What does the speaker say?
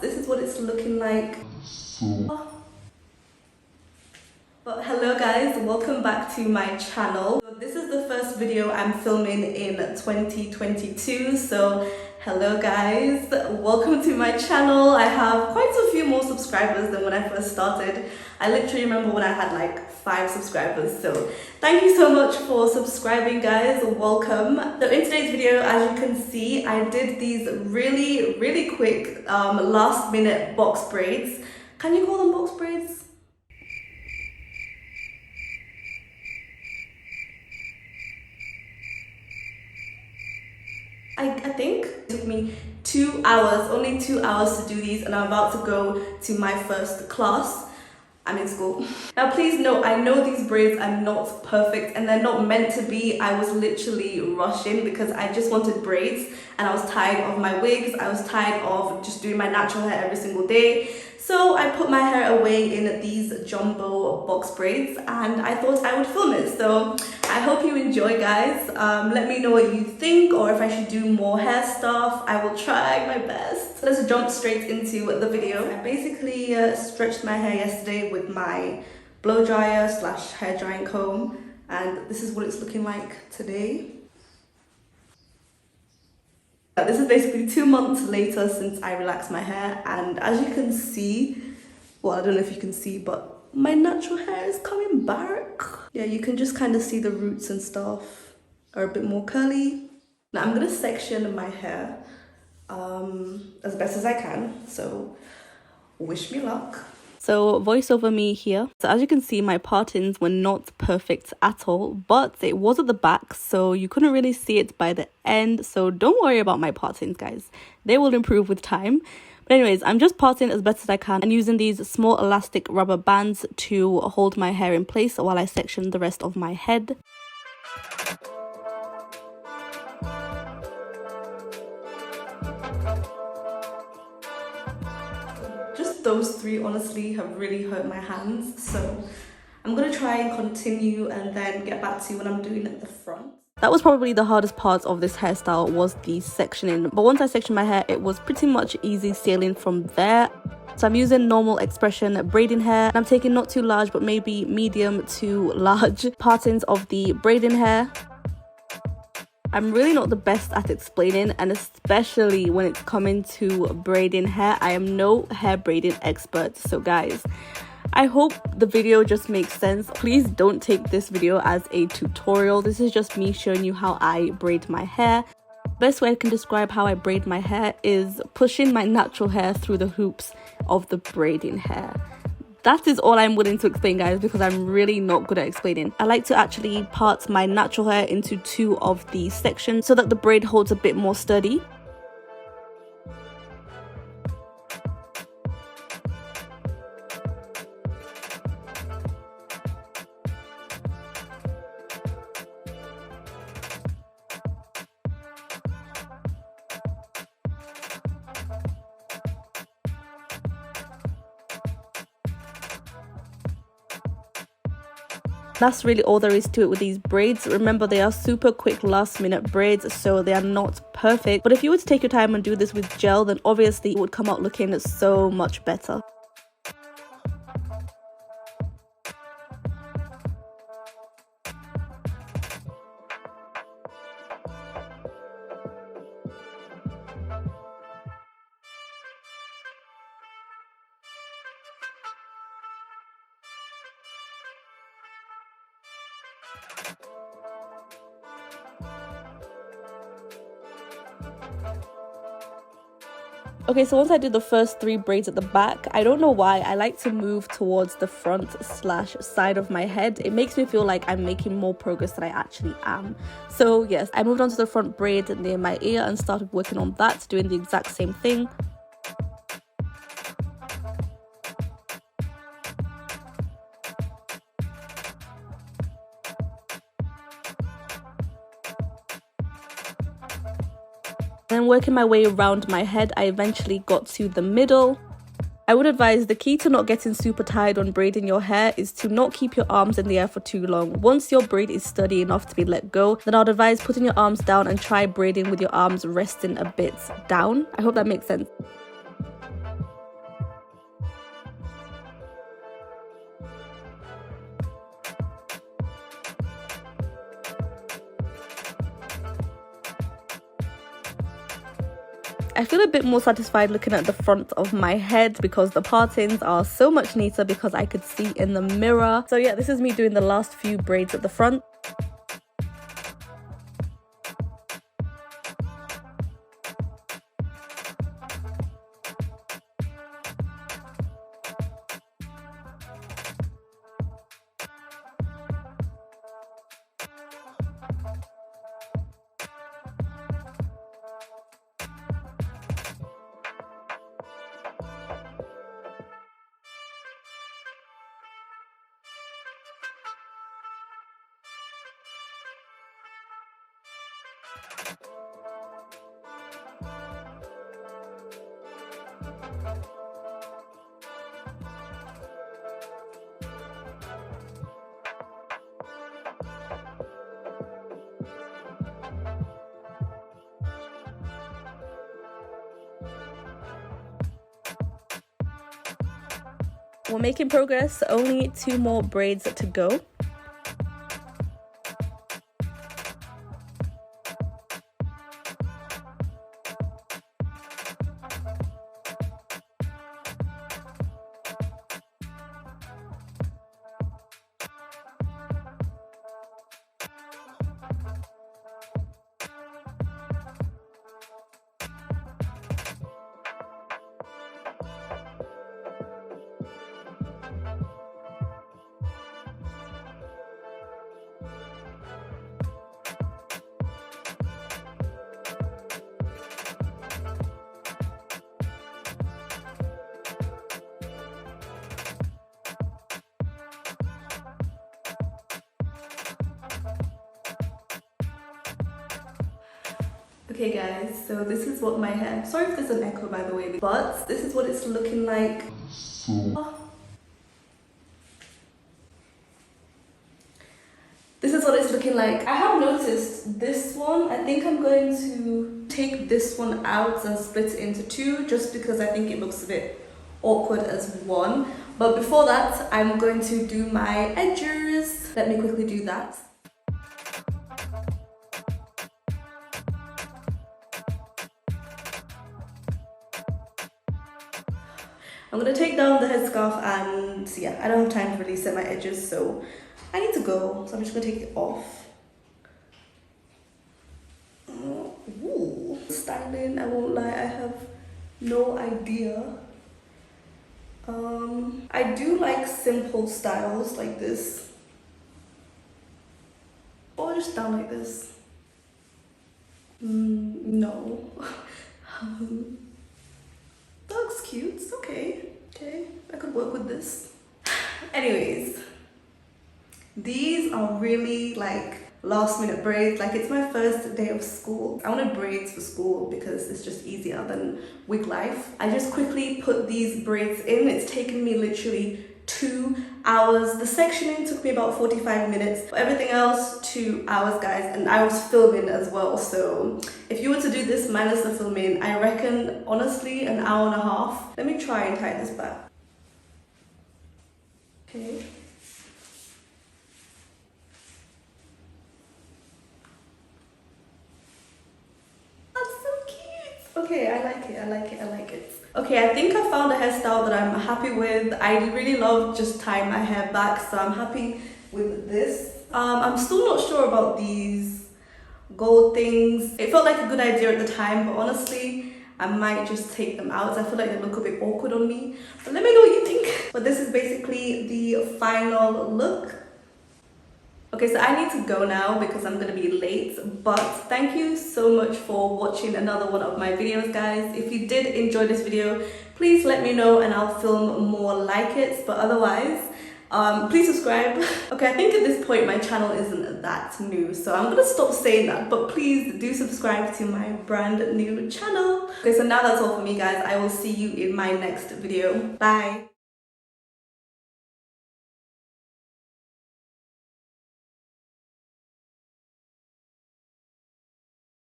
This is what it's looking like. But hello guys, welcome back to my channel. So this is the first video I'm filming in 2022, so hello guys, welcome to my channel. I have quite a few more subscribers than when I first started. I literally remember when I had like 5 subscribers, so thank you so much for subscribing guys, welcome. So in today's video, as you can see, I did these really quick last minute box braids. Can you call them box braids? I think it took me 2 hours, only 2 hours to do these, and I'm about to go to my first class. I'm in school. Now please note, I know these braids are not perfect and they're not meant to be. I was literally rushing because I just wanted braids and I was tired of my wigs. I was tired of just doing my natural hair every single day. So I put my hair away in these jumbo box braids and I thought I would film it. So I hope you enjoy guys. Let me know what you think or if I should do more hair stuff. I will try my best. Let's jump straight into the video. I basically stretched my hair yesterday with my blow dryer / hair drying comb, and this is what it's looking like today. This is basically 2 months later since I relaxed my hair, and as you can see, well, I don't know if you can see, but my natural hair is coming back. Yeah, you can just kind of see the roots and stuff are a bit more curly. Now I'm gonna section my hair as best as I can, so wish me luck. So voice over me here. So as you can see, my partings were not perfect at all, but it was at the back, so you couldn't really see it by the end. So don't worry about my partings, guys. They will improve with time. But anyways, I'm just parting as best as I can and using these small elastic rubber bands to hold my hair in place while I section the rest of my head. Just those 3 honestly have really hurt my hands, so I'm gonna try and continue and then get back to you when I'm doing at the front. That was probably the hardest part of this hairstyle, was the sectioning, but once I sectioned my hair it was pretty much easy sailing from there. So I'm using normal expression braiding hair, and I'm taking not too large but maybe medium to large partings of the braiding hair. I'm really not the best at explaining, and especially when it's coming to braiding hair. I am no hair braiding expert, so guys, I hope the video just makes sense. Please don't take this video as a tutorial. This is just me showing you how I braid my hair. Best way I can describe how I braid my hair is pushing my natural hair through the hoops of the braiding hair. That is all I'm willing to explain, guys, because I'm really not good at explaining. I like to actually part my natural hair into 2 of the sections so that the braid holds a bit more sturdy. That's really all there is to it with these braids. Remember, they are super quick last minute braids, so they are not perfect. But if you were to take your time and do this with gel, then obviously it would come out looking so much better. Okay, so once I did the first 3 braids at the back, I don't know why, I like to move towards the front / side of my head. It makes me feel like I'm making more progress than I actually am. So yes, I moved on to the front braid near my ear and started working on that, doing the exact same thing. Then working my way around my head, I eventually got to the middle. I would advise the key to not getting super tired on braiding your hair is to not keep your arms in the air for too long. Once your braid is sturdy enough to be let go, then I'd advise putting your arms down and try braiding with your arms resting a bit down. I hope that makes sense. I feel a bit more satisfied looking at the front of my head because the partings are so much neater because I could see in the mirror. So yeah, this is me doing the last few braids at the front. We're making progress, only 2 more braids to go. Okay guys, so this is what my hair, sorry if there's an echo by the way, but this is what it's looking like. This is what it's looking like. I have noticed this one, I think I'm going to take this one out and split it into 2 just because I think it looks a bit awkward as one. But before that, I'm going to do my edges. Let me quickly do that. I'm gonna take down the headscarf and yeah, I don't have time to really set my edges, so I need to go. So I'm just gonna take it off. Ooh. Styling, I won't lie, I have no idea. I do like simple styles like this. Or just down like this. No. That looks cute. It's okay. Okay, I could work with this. Anyways, these are really like last minute braids. Like it's my first day of school. I wanted braids for school because it's just easier than wig life. I just quickly put these braids in. It's taken me literally 2 hours. The sectioning took me about 45 minutes. For everything else, 2 hours, guys. And I was filming as well. So if you were to do this minus the filming, I reckon honestly an hour and a half. Let me try and tie this back. Okay. Okay, I like it, I like it, I like it. Okay, I think I found a hairstyle that I'm happy with. I really love just tying my hair back, so I'm happy with this. I'm still not sure about these gold things. It felt like a good idea at the time, but honestly, I might just take them out. I feel like they look a bit awkward on me. But let me know what you think. But this is basically the final look. Okay, so I need to go now because I'm gonna be late, but thank you so much for watching another one of my videos, guys. If you did enjoy this video, please let me know and I'll film more like it, but otherwise, please subscribe. Okay, I think at this point my channel isn't that new, so I'm gonna stop saying that, but please do subscribe to my brand new channel. Okay, so now that's all for me, guys. I will see you in my next video. Bye.